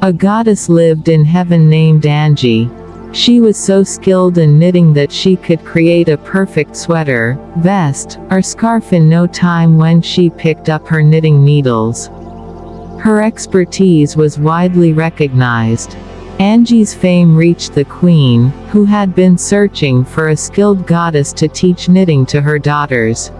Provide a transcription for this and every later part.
A goddess lived in heaven named Angie. She was so skilled in knitting that she could create a perfect sweater, vest, or scarf in no time when she picked up her knitting needles. Her expertise was widely recognized. Angie's fame reached the queen, who had been searching for a skilled goddess to teach knitting to her daughters.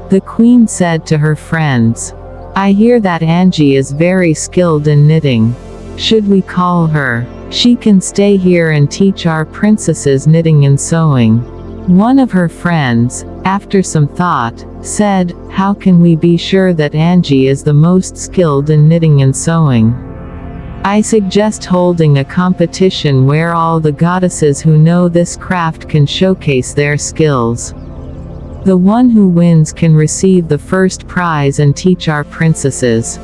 The queen said to her friends, "I hear that Angie is very skilled in knitting. Should we call her? She can stay here and teach our princesses knitting and sewing." One of her friends, after some thought, said, "How can we be sure that Angie is the most skilled in knitting and sewing? I suggest holding a competition where all the goddesses who know this craft can showcase their skills. The one who wins can receive the first prize and teach our princesses."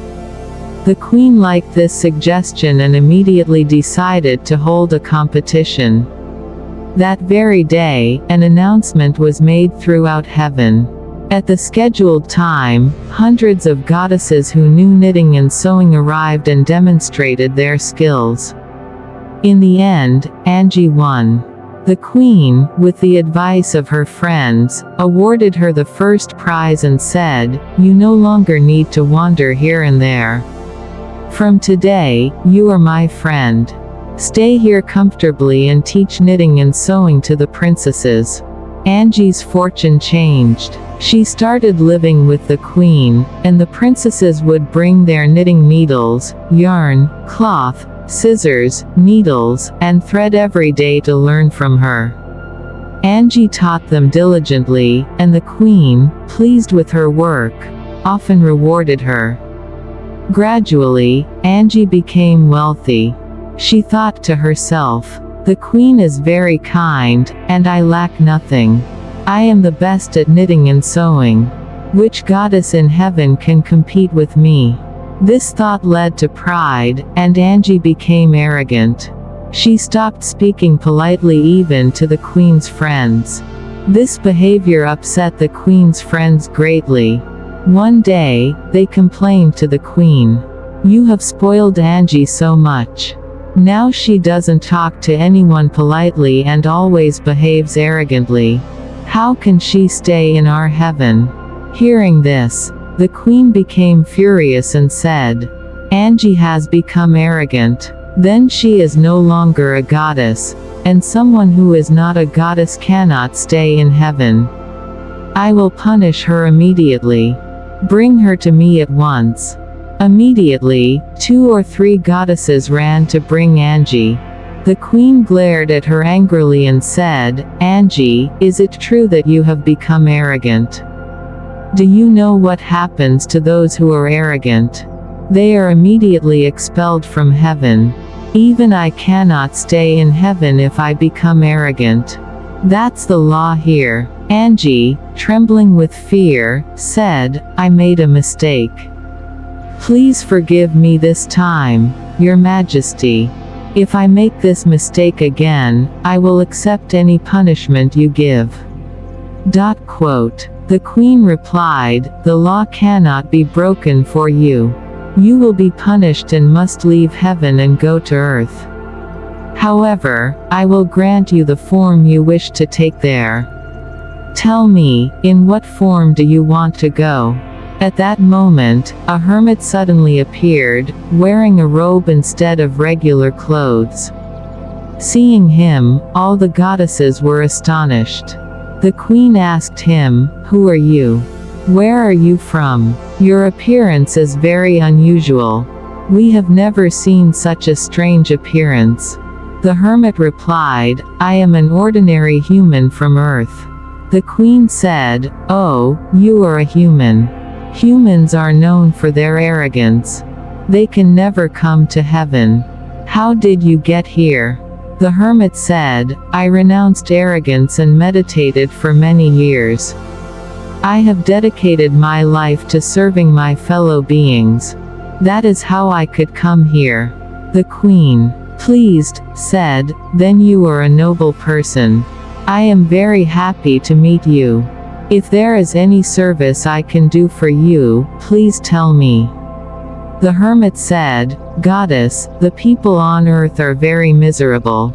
The queen liked this suggestion and immediately decided to hold a competition. That very day, an announcement was made throughout heaven. At the scheduled time, hundreds of goddesses who knew knitting and sewing arrived and demonstrated their skills. In the end, Angie won. The queen, with the advice of her friends, awarded her the first prize and said, "You no longer need to wander here and there. From today, you are my friend. Stay here comfortably and teach knitting and sewing to the princesses." Angie's fortune changed. She started living with the queen, and the princesses would bring their knitting needles, yarn, cloth, scissors, needles, and thread every day to learn from her. Angie taught them diligently, and the queen, pleased with her work, often rewarded her. Gradually, Angie became wealthy. She thought to herself, "The queen is very kind, and I lack nothing. I am the best at knitting and sewing. Which goddess in heaven can compete with me?" This thought led to pride, and Angie became arrogant. She stopped speaking politely even to the queen's friends. This behavior upset the queen's friends greatly. One day, they complained to the queen, "You have spoiled Angie so much. Now she doesn't talk to anyone politely and always behaves arrogantly. How can she stay in our heaven?" Hearing this, the queen became furious and said, "Angie has become arrogant. Then she is no longer a goddess, and someone who is not a goddess cannot stay in heaven. I will punish her immediately. Bring her to me at once." Immediately, 2 or 3 goddesses ran to bring Angie. The queen glared at her angrily and said, "Angie, is it true that you have become arrogant? Do you know what happens to those who are arrogant? They are immediately expelled from heaven. Even I cannot stay in heaven if I become arrogant. That's the law here." Angie, trembling with fear, said, "I made a mistake. Please forgive me this time, Your Majesty. If I make this mistake again, I will accept any punishment you give." The queen replied, "The law cannot be broken for you. You will be punished and must leave heaven and go to earth. However, I will grant you the form you wish to take there. Tell me, in what form do you want to go?" At that moment, a hermit suddenly appeared, wearing a robe instead of regular clothes. Seeing him, all the goddesses were astonished. The queen asked him, "Who are you? Where are you from? Your appearance is very unusual. We have never seen such a strange appearance." The hermit replied, "I am an ordinary human from Earth." The queen said, "Oh, you are a human. Humans are known for their arrogance. They can never come to heaven. How did you get here?" The hermit said, "I renounced arrogance and meditated for many years. I have dedicated my life to serving my fellow beings. That is how I could come here." The queen, pleased, said, "Then you are a noble person. I am very happy to meet you. If there is any service I can do for you, please tell me." The hermit said, "Goddess, the people on earth are very miserable.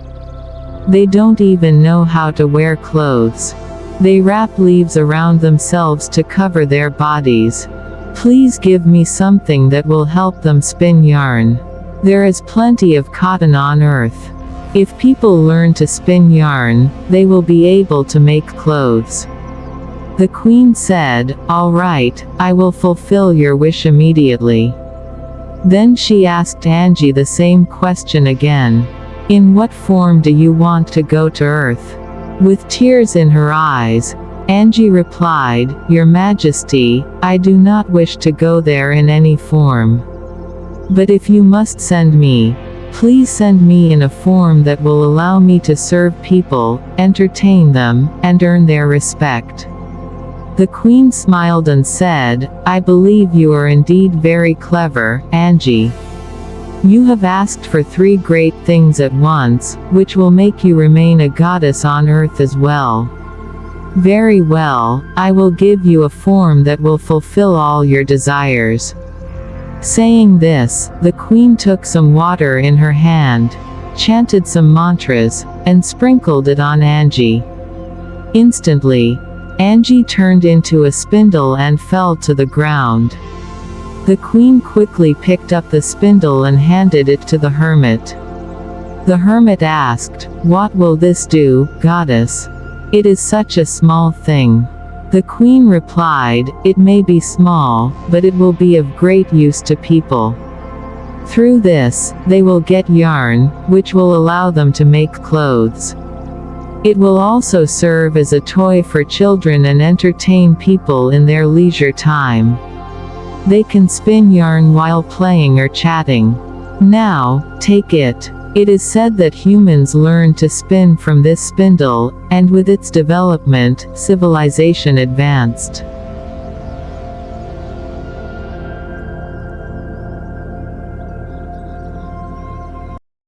They don't even know how to wear clothes. They wrap leaves around themselves to cover their bodies. Please give me something that will help them spin yarn. There is plenty of cotton on earth. If people learn to spin yarn, they will be able to make clothes." The queen said, "All right, I will fulfill your wish immediately." Then she asked Angie the same question again. "In what form do you want to go to Earth?" With tears in her eyes, Angie replied, "Your Majesty, I do not wish to go there in any form. But if you must send me, please send me in a form that will allow me to serve people, entertain them, and earn their respect." The queen smiled and said, "I believe you are indeed very clever, Angie. You have asked for 3 great things at once, which will make you remain a goddess on earth as well. Very well, I will give you a form that will fulfill all your desires." Saying this, the queen took some water in her hand, chanted some mantras, and sprinkled it on Angie. Instantly, Angie turned into a spindle and fell to the ground. The queen quickly picked up the spindle and handed it to the hermit. The hermit asked, "What will this do, goddess? It is such a small thing." The queen replied, "It may be small, but it will be of great use to people. Through this, they will get yarn, which will allow them to make clothes. It will also serve as a toy for children and entertain people in their leisure time. They can spin yarn while playing or chatting. Now, take it." It is said that humans learned to spin from this spindle, and with its development, civilization advanced.